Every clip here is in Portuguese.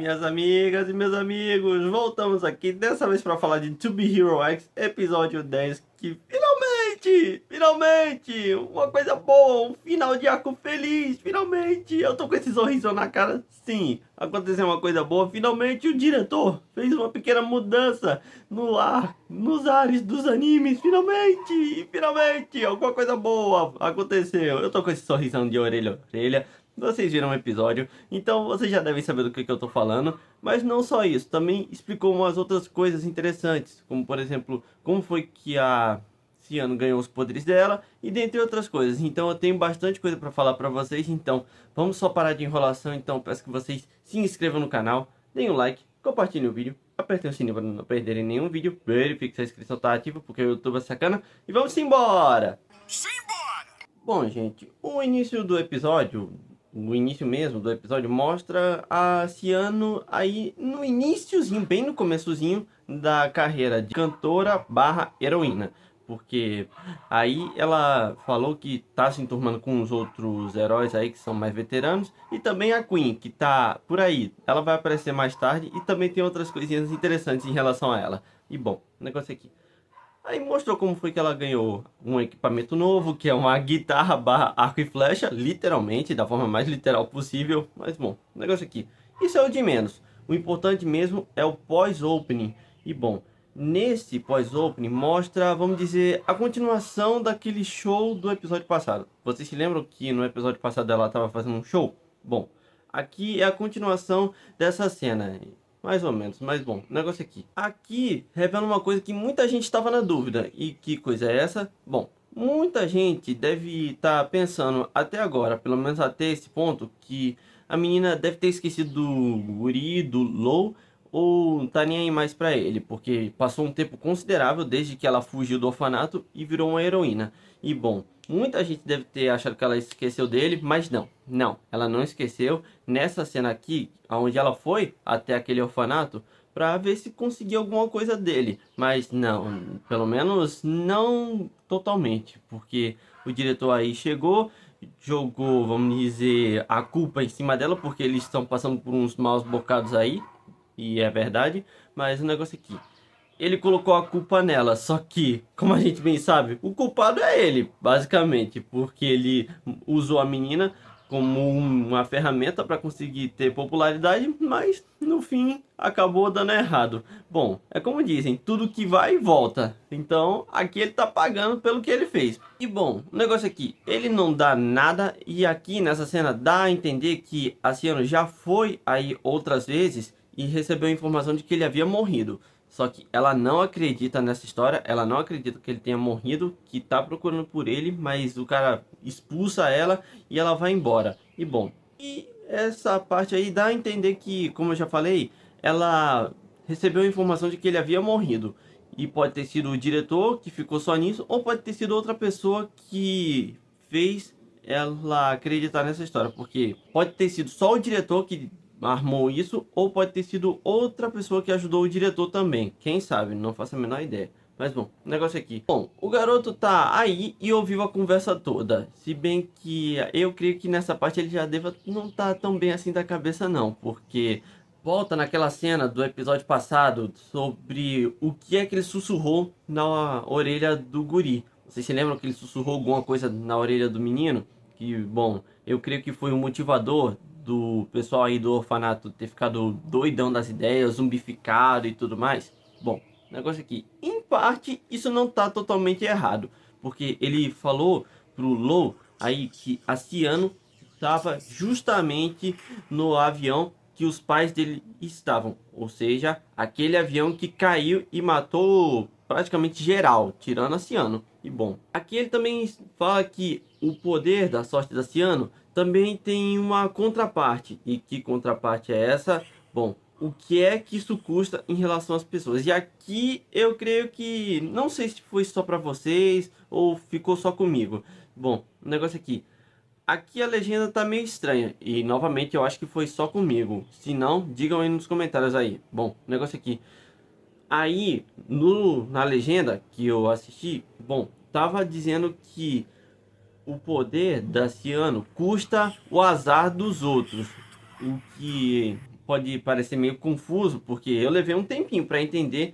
minhas amigas e meus amigos, voltamos aqui, dessa vez para falar de To Be Hero X, episódio 10, que finalmente, uma coisa boa, um final de arco feliz, finalmente, eu tô com esse sorriso na cara, sim, aconteceu uma coisa boa, finalmente o diretor fez uma pequena mudança no ar, nos ares dos animes, finalmente, alguma coisa boa aconteceu, eu tô com esse sorrisão de orelha a orelha. Vocês viram o episódio, então vocês já devem saber do que eu tô falando, mas não só isso, também explicou umas outras coisas interessantes, como por exemplo, como foi que a Ciano ganhou os poderes dela, e dentre outras coisas. Então eu tenho bastante coisa para falar para vocês, então vamos só parar de enrolação, então peço que vocês se inscrevam no canal, deem um like, compartilhem o vídeo, apertem o sininho para não perderem nenhum vídeo, verifique se a inscrição tá ativa, porque o YouTube é sacana, e vamos embora! Bom, gente, o início do episódio, o início mesmo do episódio, mostra a Ciano aí no iniciozinho, bem no começozinho da carreira de cantora barra heroína. Porque aí ela falou que tá se enturmando com os outros heróis aí que são mais veteranos. E também a Queen, que tá por aí. Ela vai aparecer mais tarde e também tem outras coisinhas interessantes em relação a ela. E bom, o negócio aqui. Aí mostrou como foi que ela ganhou um equipamento novo, que é uma guitarra barra arco e flecha, literalmente, da forma mais literal possível. Mas bom, o negócio aqui, isso é o de menos. O importante mesmo é o pós-opening. E bom, nesse pós-opening mostra, vamos dizer, a continuação daquele show do episódio passado. Vocês se lembram que no episódio passado ela estava fazendo um show? Bom, aqui é a continuação dessa cena. Mais ou menos, mas bom, o negócio aqui. Aqui revela uma coisa que muita gente estava na dúvida. E que coisa é essa? Bom, muita gente deve estar pensando até agora, pelo menos até esse ponto, que a menina deve ter esquecido do guri, do Low, ou tá nem aí mais pra ele, porque passou um tempo considerável desde que ela fugiu do orfanato e virou uma heroína. E bom, muita gente deve ter achado que ela esqueceu dele, mas não, ela não esqueceu. Nessa cena aqui, onde ela foi até aquele orfanato para ver se conseguia alguma coisa dele, mas não, pelo menos não totalmente, porque o diretor aí chegou, jogou, vamos dizer, a culpa em cima dela, porque eles estão passando por uns maus bocados aí, e é verdade, mas o negócio aqui, ele colocou a culpa nela, só que, como a gente bem sabe, o culpado é ele, basicamente, porque ele usou a menina como uma ferramenta para conseguir ter popularidade, mas no fim acabou dando errado. Bom, é como dizem, tudo que vai e volta. Então, aqui ele tá pagando pelo que ele fez. E bom, o negócio aqui, ele não dá nada e aqui nessa cena dá a entender que a Ciano já foi aí outras vezes e recebeu a informação de que ele havia morrido. Só que ela não acredita nessa história, ela não acredita que ele tenha morrido, que tá procurando por ele, mas o cara expulsa ela e ela vai embora. E bom, e essa parte aí dá a entender que, como eu já falei, ela recebeu a informação de que ele havia morrido. E pode ter sido o diretor que ficou só nisso, ou pode ter sido outra pessoa que fez ela acreditar nessa história. Porque pode ter sido só o diretor que armou isso, ou pode ter sido outra pessoa que ajudou o diretor também. Quem sabe? Não faço a menor ideia. Mas bom, o negócio aqui. Bom, o garoto tá aí e ouviu a conversa toda. Se bem que eu creio que nessa parte ele já deva não tá tão bem assim da cabeça não. Porque volta naquela cena do episódio passado sobre o que é que ele sussurrou na orelha do guri. Vocês se lembram que ele sussurrou alguma coisa na orelha do menino? Que, bom, eu creio que foi o motivador do pessoal aí do orfanato ter ficado doidão das ideias, zumbificado e tudo mais. Bom, negócio aqui, em parte isso não tá totalmente errado, porque ele falou pro Low aí que a Ciano estava justamente no avião que os pais dele estavam, ou seja, aquele avião que caiu e matou praticamente geral, tirando a Ciano. E bom, aqui ele também fala que o poder da sorte da Ciano também tem uma contraparte. E que contraparte é essa? Bom, o que é que isso custa em relação às pessoas? E aqui eu creio que, não sei se foi só para vocês ou ficou só comigo. Bom, o negócio aqui. Aqui a legenda tá meio estranha. E novamente eu acho que foi só comigo. Se não, digam aí nos comentários aí. Bom, o negócio aqui. Aí, na legenda que eu assisti, bom, tava dizendo que o poder da Ciano custa o azar dos outros. O que pode parecer meio confuso, porque eu levei um tempinho para entender,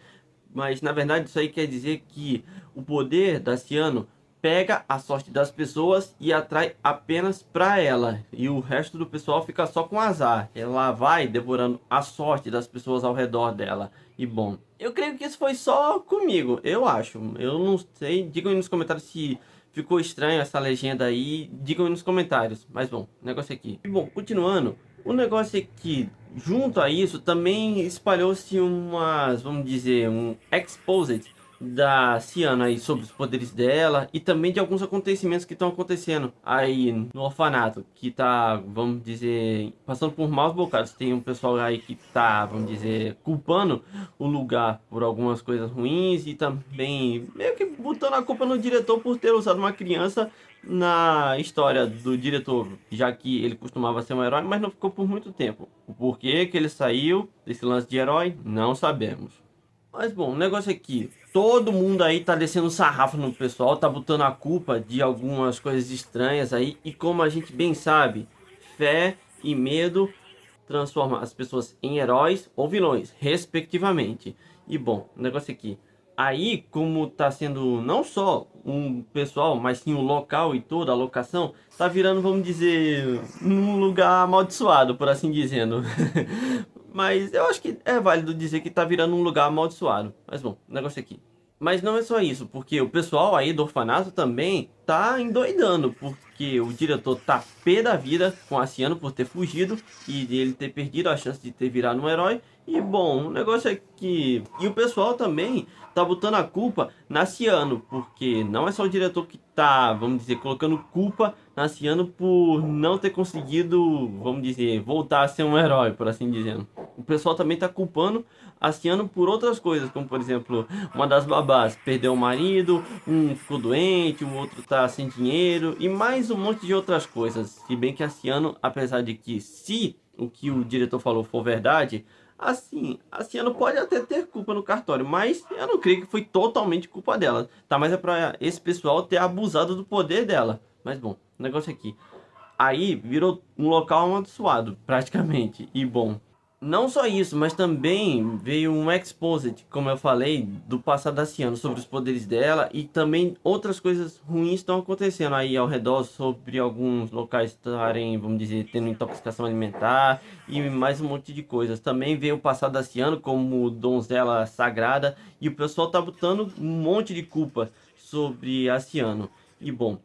mas na verdade isso aí quer dizer que o poder da Ciano pega a sorte das pessoas e atrai apenas para ela, e o resto do pessoal fica só com azar. Ela vai devorando a sorte das pessoas ao redor dela. E bom, eu creio que isso foi só comigo, eu acho. Eu não sei, digam aí nos comentários se ficou estranho essa legenda aí, digam aí nos comentários. Mas bom, o negócio aqui. E bom, continuando, o negócio é que junto a isso também espalhou-se umas, vamos dizer, um exposed da Ciano aí sobre os poderes dela e também de alguns acontecimentos que estão acontecendo aí no orfanato, que tá, vamos dizer, passando por maus bocados. Tem um pessoal aí que tá, vamos dizer, culpando o lugar por algumas coisas ruins e também meio que botando a culpa no diretor por ter usado uma criança na história do diretor, já que ele costumava ser um herói, mas não ficou por muito tempo. O porquê que ele saiu desse lance de herói, não sabemos. Mas bom, o negócio é que todo mundo aí tá descendo sarrafo no pessoal, tá botando a culpa de algumas coisas estranhas aí. E como a gente bem sabe, fé e medo transformam as pessoas em heróis ou vilões, respectivamente. E bom, o negócio é que aí, como tá sendo não só um pessoal, mas sim o local e toda a locação, tá virando, vamos dizer, um lugar amaldiçoado, por assim dizendo. Mas eu acho que é válido dizer que tá virando um lugar amaldiçoado. Mas bom, o negócio aqui. Mas não é só isso, porque o pessoal aí do orfanato também tá endoidando, porque o diretor tá pé da vida com a Ciano por ter fugido e ele ter perdido a chance de ter virado um herói. E bom, o negócio é que... E o pessoal também tá botando a culpa na Ciano, porque não é só o diretor que tá, vamos dizer, colocando culpa na Ciano por não ter conseguido, vamos dizer, voltar a ser um herói, por assim dizendo. O pessoal também tá culpando a Ciano por outras coisas, como por exemplo, uma das babás perdeu o marido, um ficou doente, o outro tá sem dinheiro e mais um monte de outras coisas. Se bem que a Ciano, apesar de que se o que o diretor falou for verdade, assim, a Ciano pode até ter culpa no cartório, mas eu não creio que foi totalmente culpa dela. Tá, mas é pra esse pessoal ter abusado do poder dela. Mas bom, o negócio aqui. Aí virou um local amaldiçoado, praticamente. E bom, não só isso, mas também veio um exposit, como eu falei, do passado da Ciano, sobre os poderes dela. E também outras coisas ruins estão acontecendo aí ao redor, sobre alguns locais estarem, vamos dizer, tendo intoxicação alimentar e mais um monte de coisas. Também veio o passado da Ciano como donzela sagrada e o pessoal tá botando um monte de culpa sobre a Ciano. E bom,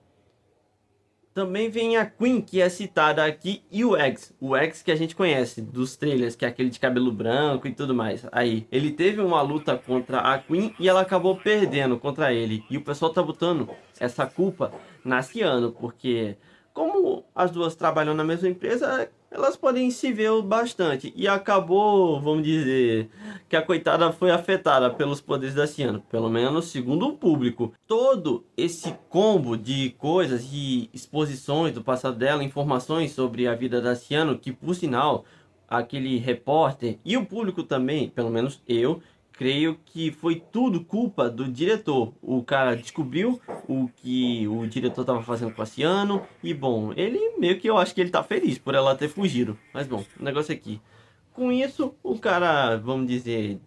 também vem a Queen, que é citada aqui, e o X que a gente conhece dos trailers, que é aquele de cabelo branco e tudo mais. Aí, ele teve uma luta contra a Queen e ela acabou perdendo contra ele. E o pessoal tá botando essa culpa na Ciano, porque como as duas trabalham na mesma empresa, elas podem se ver bastante. E acabou, vamos dizer, que a coitada foi afetada pelos poderes da Ciano, pelo menos segundo o público. Todo esse combo de coisas e exposições do passado dela, informações sobre a vida da Ciano, que por sinal, aquele repórter e o público também, pelo menos eu, creio que foi tudo culpa do diretor. O cara descobriu o que o diretor estava fazendo com a Ciano. E bom, ele meio que eu acho que ele tá feliz por ela ter fugido. Mas bom, o negócio aqui. Com isso, o cara, vamos dizer,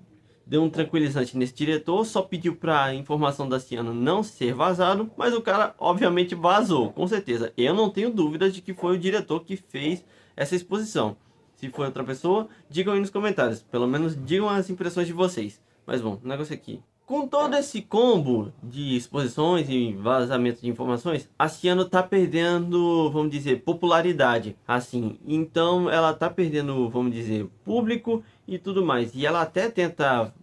deu um tranquilizante nesse diretor. Só pediu pra informação da Ciano não ser vazado. Mas o cara obviamente vazou, com certeza. Eu não tenho dúvidas de que foi o diretor que fez essa exposição. Se for outra pessoa, digam aí nos comentários. Pelo menos digam as impressões de vocês. Mas bom, o negócio aqui. Com todo esse combo de exposições e vazamento de informações, a Ciano tá perdendo, vamos dizer, popularidade. Assim, então ela tá perdendo, vamos dizer, público e tudo mais. E ela até tenta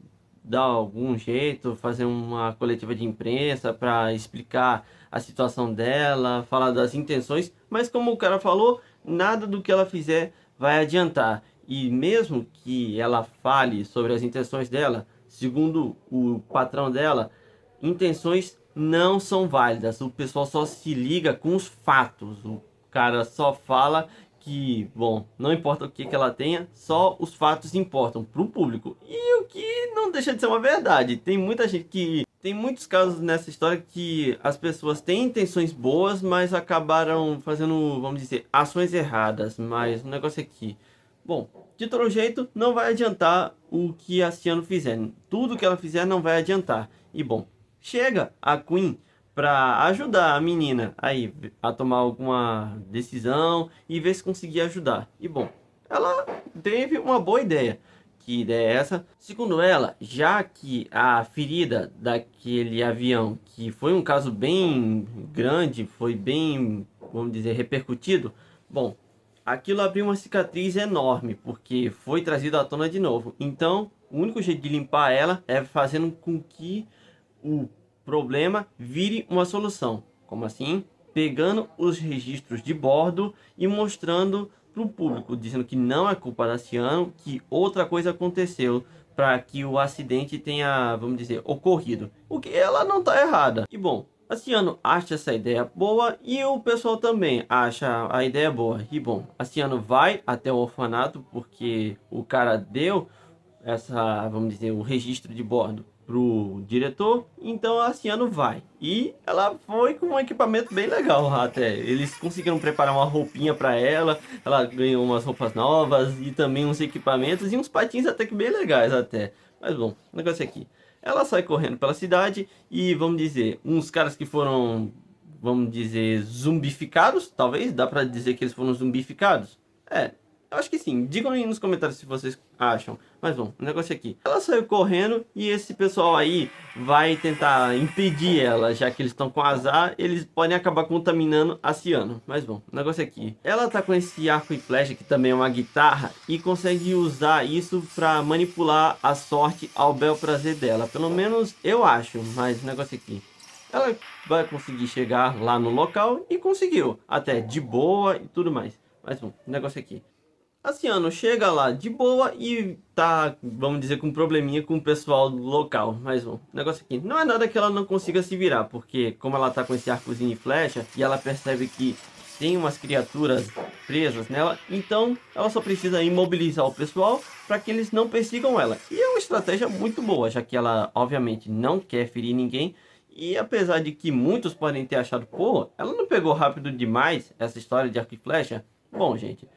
dar algum jeito, fazer uma coletiva de imprensa para explicar a situação dela, falar das intenções. Mas como o cara falou, nada do que ela fizer vai adiantar. E mesmo que ela fale sobre as intenções dela, segundo o patrão dela, intenções não são válidas. O pessoal só se liga com os fatos. O cara só fala que, bom, não importa o que ela tenha, só os fatos importam para o público. E o que não deixa de ser uma verdade. Tem muita gente que... Tem muitos casos nessa história que as pessoas têm intenções boas, mas acabaram fazendo, vamos dizer, ações erradas. Mas o negócio é que... Bom, de todo jeito não vai adiantar o que a Ciano fizer. Tudo que ela fizer não vai adiantar. E bom, chega a Queen para ajudar a menina aí a tomar alguma decisão e ver se conseguir ajudar. E bom, ela teve uma boa ideia. Que ideia é essa? Segundo ela, já que a ferida daquele avião, que foi um caso bem grande, foi bem, vamos dizer, repercutido, bom, aquilo abriu uma cicatriz enorme, porque foi trazido à tona de novo. Então, o único jeito de limpar ela é fazendo com que o problema vire uma solução. Como assim? Pegando os registros de bordo e mostrando para o público, dizendo que não é culpa da Ciano, que outra coisa aconteceu para que o acidente tenha, vamos dizer, ocorrido. O que ela não está errada. E bom, a Ciano acha essa ideia boa e o pessoal também acha a ideia boa. E bom, a Ciano vai até o orfanato porque o cara deu essa, vamos dizer, o registro de bordo pro diretor, então a Ciano vai. E ela foi com um equipamento bem legal até. Eles conseguiram preparar uma roupinha para ela ganhou umas roupas novas e também uns equipamentos e uns patins até que bem legais até. Mas bom, o negócio é aqui. Ela sai correndo pela cidade e, vamos dizer, uns caras que foram, vamos dizer, zumbificados, talvez, dá pra dizer que eles foram zumbificados? É, eu acho que sim. Digam aí nos comentários se vocês acham. Mas bom, o negócio é aqui. Ela saiu correndo e esse pessoal aí vai tentar impedir ela, já que eles estão com azar, eles podem acabar contaminando a Ciano. Mas bom, o negócio é aqui. Ela tá com esse arco e flecha, que também é uma guitarra, e consegue usar isso para manipular a sorte ao bel prazer dela. Pelo menos eu acho, mas o negócio é aqui. Ela vai conseguir chegar lá no local e conseguiu, até de boa e tudo mais. Mas bom, o negócio é aqui. A Ciano chega lá de boa e tá, vamos dizer, com um probleminha com o pessoal do local. Mas bom, o negócio aqui não é nada que ela não consiga se virar, porque como ela tá com esse arcozinho e flecha e ela percebe que tem umas criaturas presas nela, então ela só precisa imobilizar o pessoal para que eles não persigam ela. E é uma estratégia muito boa, já que ela obviamente não quer ferir ninguém. E apesar de que muitos podem ter achado, pô, ela não pegou rápido demais essa história de arco e flecha? Bom, gente,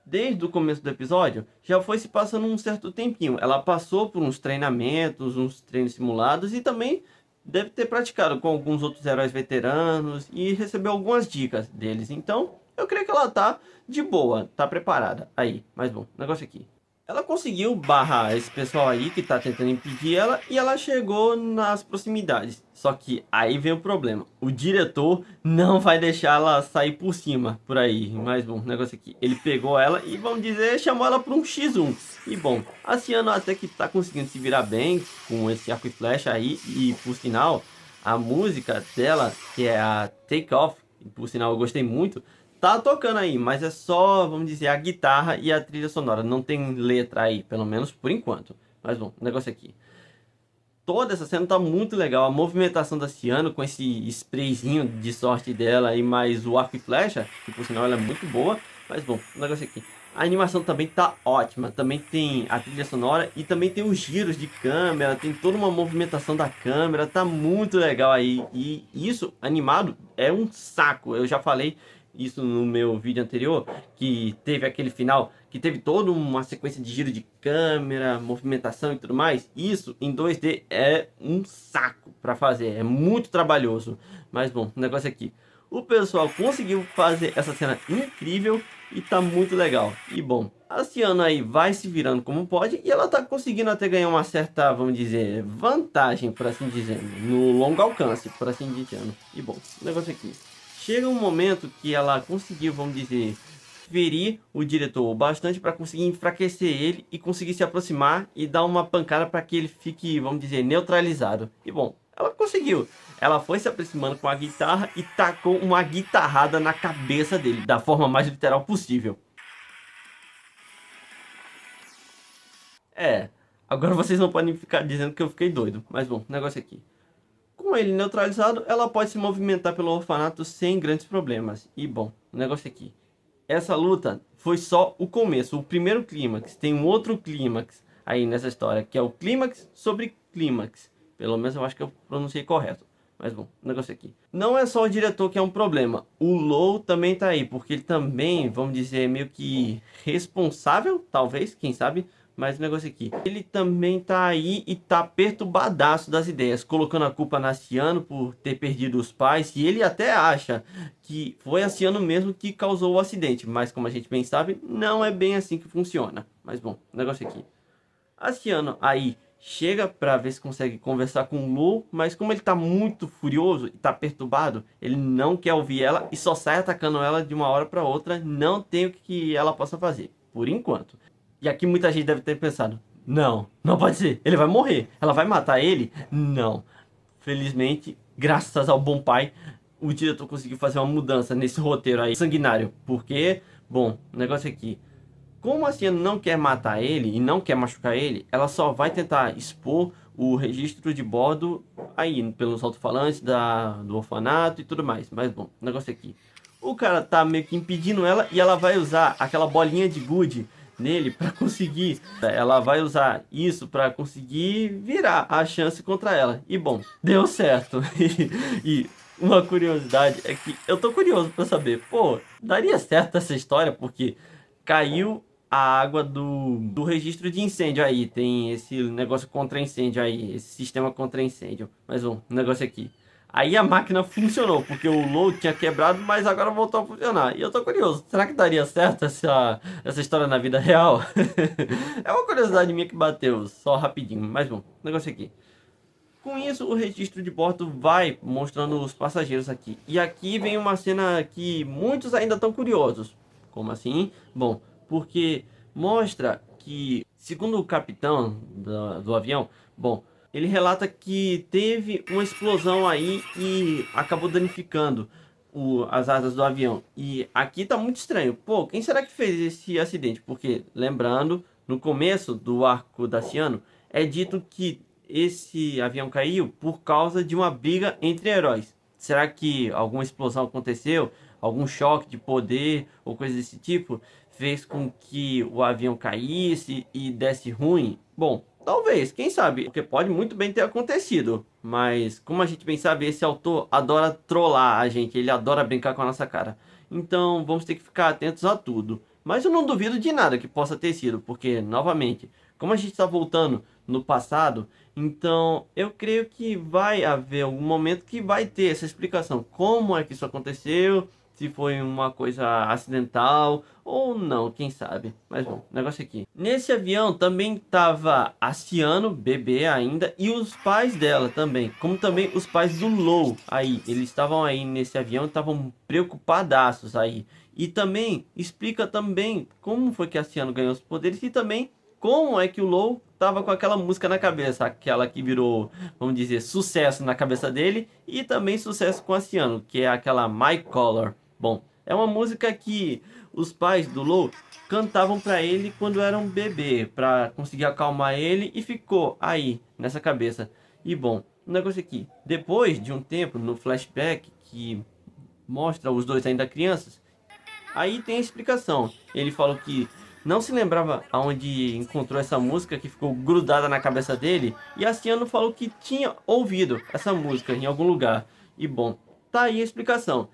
desde o começo do episódio, já foi se passando um certo tempinho. Ela passou por uns treinamentos, uns treinos simulados e também deve ter praticado com alguns outros heróis veteranos e recebeu algumas dicas deles. Então, eu creio que ela tá de boa, tá preparada. Aí, mas bom, negócio aqui. Ela conseguiu barrar esse pessoal aí que tá tentando impedir ela e ela chegou nas proximidades. Só que aí vem o problema. O diretor não vai deixar ela sair por cima, por aí. Mas bom, negócio aqui. Ele pegou ela e, vamos dizer, chamou ela para um X1. E bom, a Ciano até que tá conseguindo se virar bem com esse arco e flecha aí. E por sinal, a música dela, que é a Take Off, por sinal eu gostei muito, tá tocando aí, mas é só, vamos dizer, a guitarra e a trilha sonora. Não tem letra aí, pelo menos por enquanto. Mas bom, o negócio aqui. Toda essa cena tá muito legal. A movimentação da Ciano com esse sprayzinho de sorte dela e mais o arco e flecha, que por sinal ela é muito boa. Mas bom, o negócio aqui. A animação também tá ótima. Também tem a trilha sonora e também tem os giros de câmera. Tem toda uma movimentação da câmera. Tá muito legal aí. E isso animado é um saco. Eu já falei isso no meu vídeo anterior, que teve aquele final, que teve toda uma sequência de giro de câmera, movimentação e tudo mais. Isso em 2D é um saco para fazer, é muito trabalhoso. Mas bom, o negócio aqui, o pessoal conseguiu fazer essa cena incrível e tá muito legal. E bom, a Ciano aí vai se virando como pode e ela tá conseguindo até ganhar uma certa, vamos dizer, vantagem, por assim dizer, no longo alcance, por assim dizer. E bom, o negócio aqui. Chega um momento que ela conseguiu, vamos dizer, ferir o diretor bastante para conseguir enfraquecer ele e conseguir se aproximar e dar uma pancada para que ele fique, vamos dizer, neutralizado. E bom, ela conseguiu. Ela foi se aproximando com a guitarra e tacou uma guitarrada na cabeça dele, da forma mais literal possível. É, agora vocês não podem ficar dizendo que eu fiquei doido, mas bom, negócio aqui. Com ele neutralizado, ela pode se movimentar pelo orfanato sem grandes problemas. E bom, o negócio aqui. Essa luta foi só o começo, o primeiro clímax. Tem um outro clímax aí nessa história, que é o clímax sobre clímax. Pelo menos eu acho que eu pronunciei correto. Mas bom, o negócio aqui. Não é só o diretor que é um problema. O Low também tá aí, porque ele também, vamos dizer, meio que responsável, talvez, quem sabe. Mas o negócio aqui. Ele também tá aí e tá perturbadaço das ideias, colocando a culpa na Ciano por ter perdido os pais. E ele até acha que foi a Ciano mesmo que causou o acidente. Mas como a gente bem sabe, não é bem assim que funciona. Mas bom, o negócio aqui. Asiano aí chega para ver se consegue conversar com o Lu, mas como ele tá muito furioso e tá perturbado, ele não quer ouvir ela e só sai atacando ela de uma hora para outra, não tem o que ela possa fazer, por enquanto. E aqui muita gente deve ter pensado, não, não pode ser, ele vai morrer, ela vai matar ele? Não. Felizmente, graças ao bom pai, o diretor conseguiu fazer uma mudança nesse roteiro aí sanguinário, porque, bom, o negócio aqui, como a Ciano não quer matar ele e não quer machucar ele, ela só vai tentar expor o registro de bordo aí, pelos alto-falantes do orfanato e tudo mais. Mas bom, o negócio aqui. O cara tá meio que impedindo ela e ela vai usar aquela bolinha de gude nele para conseguir. Ela vai usar isso para conseguir virar a chance contra ela. E bom, deu certo. E uma curiosidade é que eu tô curioso para saber, pô, daria certo essa história porque caiu a água do registro de incêndio aí. Tem esse negócio contra incêndio aí, esse sistema contra incêndio. Mas um negócio aqui. Aí a máquina funcionou, porque o load tinha quebrado, mas agora voltou a funcionar. E eu tô curioso, será que daria certo essa história na vida real? É uma curiosidade minha que bateu, só rapidinho. Mas bom, negócio aqui. Com isso, o registro de bordo vai mostrando os passageiros aqui. E aqui vem uma cena que muitos ainda estão curiosos. Como assim? Bom, porque mostra que, segundo o capitão do avião, bom, ele relata que teve uma explosão aí e acabou danificando as asas do avião. E aqui tá muito estranho. Pô, quem será que fez esse acidente? Porque, lembrando, no começo do arco daciano, é dito que esse avião caiu por causa de uma briga entre heróis. Será que alguma explosão aconteceu? Algum choque de poder ou coisa desse tipo fez com que o avião caísse e desse ruim? Bom, talvez, quem sabe, porque pode muito bem ter acontecido. Mas, como a gente bem sabe, esse autor adora trollar a gente, ele adora brincar com a nossa cara. Então, vamos ter que ficar atentos a tudo. Mas eu não duvido de nada que possa ter sido, porque, novamente, como a gente está voltando no passado, então eu creio que vai haver algum momento que vai ter essa explicação. Como é que isso aconteceu? Se foi uma coisa acidental ou não, quem sabe. Mas bom, negócio aqui. Nesse avião também tava a Ciano, bebê ainda, e os pais dela também. Como também os pais do Low aí. Eles estavam aí nesse avião e estavam preocupadaços aí. E também explica também como foi que a Ciano ganhou os poderes e também como é que o Low tava com aquela música na cabeça, aquela que virou, vamos dizer, sucesso na cabeça dele e também sucesso com a Ciano, que é aquela My Color. Bom, é uma música que os pais do Low cantavam para ele quando era um bebê, para conseguir acalmar ele e ficou aí nessa cabeça. E bom, o negócio aqui, depois de um tempo no flashback que mostra os dois ainda crianças, aí tem a explicação. Ele falou que não se lembrava aonde encontrou essa música que ficou grudada na cabeça dele. E a Ciano falou que tinha ouvido essa música em algum lugar. E bom, tá aí a explicação.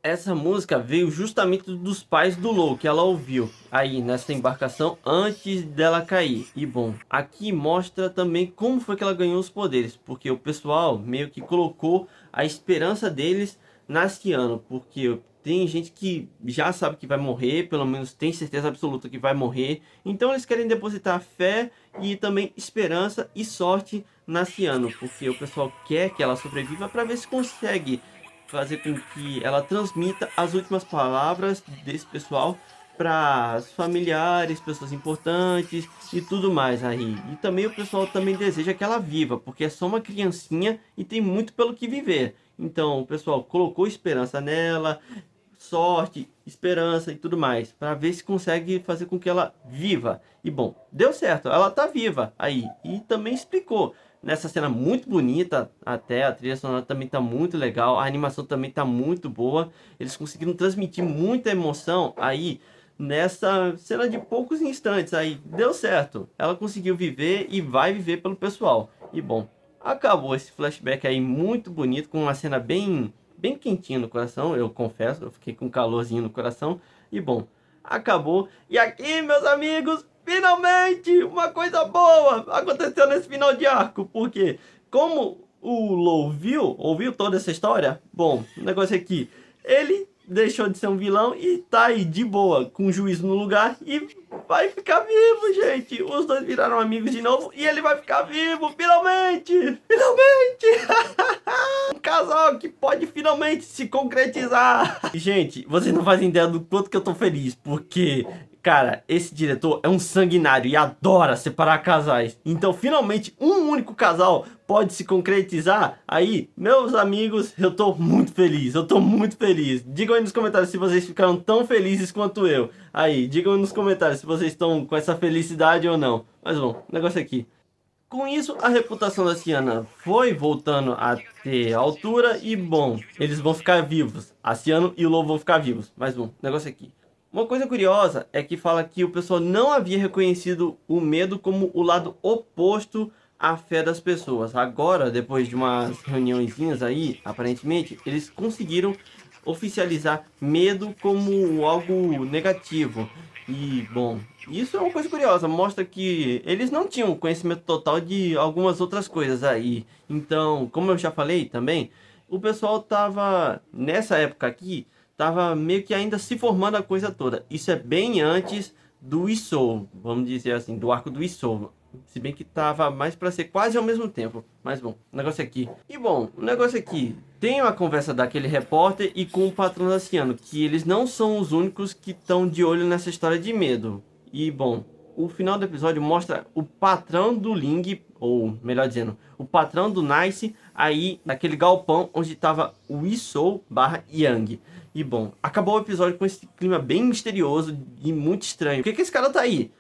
Essa música veio justamente dos pais do Low, que ela ouviu aí nessa embarcação antes dela cair. E bom, aqui mostra também como foi que ela ganhou os poderes. Porque o pessoal meio que colocou a esperança deles na Ciano. Porque tem gente que já sabe que vai morrer, pelo menos tem certeza absoluta que vai morrer. Então eles querem depositar fé e também esperança e sorte na Ciano. Porque o pessoal quer que ela sobreviva para ver se consegue fazer com que ela transmita as últimas palavras desse pessoal para familiares, pessoas importantes e tudo mais aí. E também o pessoal também deseja que ela viva, porque é só uma criancinha e tem muito pelo que viver. Então o pessoal colocou esperança nela, sorte, esperança e tudo mais, para ver se consegue fazer com que ela viva. E bom, deu certo, ela tá viva aí. E também explicou nessa cena muito bonita, até a trilha sonora também tá muito legal, a animação também tá muito boa. Eles conseguiram transmitir muita emoção aí nessa cena de poucos instantes aí. Deu certo. Ela conseguiu viver e vai viver pelo pessoal. E bom, acabou esse flashback aí muito bonito, com uma cena bem quentinha no coração, eu confesso, eu fiquei com um calorzinho no coração. E bom, acabou. E aqui, meus amigos, finalmente uma coisa boa aconteceu nesse final de arco, porque como o Law ouviu toda essa história, bom, o negócio é que ele deixou de ser um vilão e tá aí de boa, com o juízo no lugar e vai ficar vivo, gente. Os dois viraram amigos de novo e ele vai ficar vivo, finalmente! Finalmente! Um casal que pode finalmente se concretizar. Gente, vocês não fazem ideia do quanto que eu tô feliz, porque, cara, esse diretor é um sanguinário e adora separar casais. Então, finalmente, um único casal pode se concretizar. Aí, meus amigos, eu tô muito feliz, eu tô muito feliz. Digam aí nos comentários se vocês ficaram tão felizes quanto eu. Aí, digam aí nos comentários se vocês estão com essa felicidade ou não. Mas bom, o negócio aqui. Com isso, a reputação da Ciano foi voltando a ter altura e, bom, eles vão ficar vivos. A Ciano e o Lobo vão ficar vivos. Mas, bom, negócio aqui. Uma coisa curiosa é que fala que o pessoal não havia reconhecido o medo como o lado oposto à fé das pessoas. Agora, depois de umas reuniõezinhas aí, aparentemente, eles conseguiram oficializar medo como algo negativo. E, bom, isso é uma coisa curiosa, mostra que eles não tinham conhecimento total de algumas outras coisas aí. Então, como eu já falei também, o pessoal tava, nessa época aqui, tava meio que ainda se formando a coisa toda. Isso é bem antes do Isou, vamos dizer assim, do arco do Isou. Se bem que tava mais para ser quase ao mesmo tempo. Mas bom, o negócio aqui. E bom, o negócio aqui. Tem uma conversa daquele repórter e com o patrão da Ciano, que eles não são os únicos que estão de olho nessa história de medo. E bom, o final do episódio mostra o patrão do Ling, ou melhor dizendo, o patrão do Nice, aí naquele galpão onde estava o Isou barra Yang. E bom, acabou o episódio com esse clima bem misterioso e muito estranho. Por que esse cara tá aí?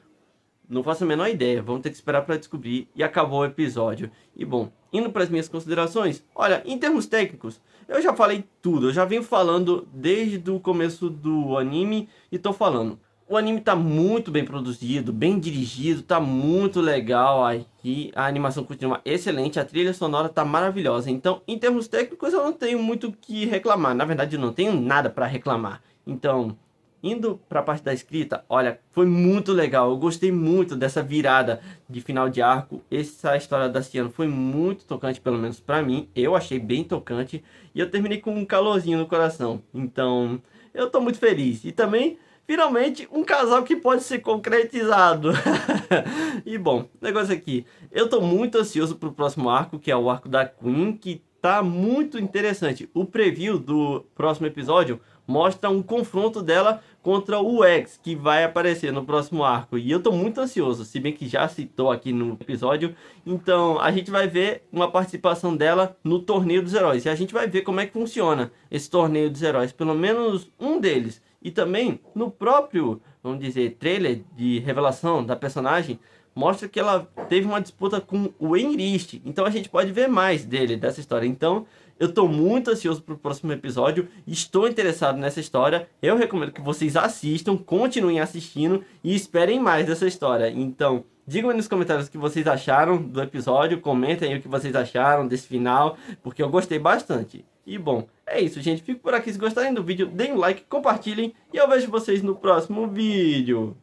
Não faço a menor ideia, vamos ter que esperar para descobrir. E acabou o episódio. E bom, indo para as minhas considerações, olha, em termos técnicos, eu já falei tudo. Eu já venho falando desde o começo do anime e tô falando. O anime tá muito bem produzido, bem dirigido, tá muito legal aqui. A animação continua excelente, a trilha sonora tá maravilhosa. Então, em termos técnicos, eu não tenho muito o que reclamar. Na verdade, eu não tenho nada para reclamar. Então, indo para a parte da escrita, olha, foi muito legal. Eu gostei muito dessa virada de final de arco. Essa história da Ciano foi muito tocante, pelo menos para mim. Eu achei bem tocante e eu terminei com um calorzinho no coração. Então, eu tô muito feliz. E também, finalmente, um casal que pode ser concretizado. E bom, negócio aqui. Eu tô muito ansioso pro próximo arco, que é o arco da Queen, que tá muito interessante. O preview do próximo episódio mostra um confronto dela contra o X, que vai aparecer no próximo arco. E eu tô muito ansioso, se bem que já citou aqui no episódio. Então, a gente vai ver uma participação dela no Torneio dos Heróis. E a gente vai ver como é que funciona esse Torneio dos Heróis, pelo menos um deles. E também, no próprio, vamos dizer, trailer de revelação da personagem, mostra que ela teve uma disputa com o Enriste. Então a gente pode ver mais dele, dessa história. Então eu tô muito ansioso pro próximo episódio. Estou interessado nessa história. Eu recomendo que vocês assistam, continuem assistindo e esperem mais dessa história. Então, digam aí nos comentários o que vocês acharam do episódio. Comentem aí o que vocês acharam desse final, porque eu gostei bastante. E bom, é isso, gente. Fico por aqui. Se gostarem do vídeo, deem um like, compartilhem. E eu vejo vocês no próximo vídeo.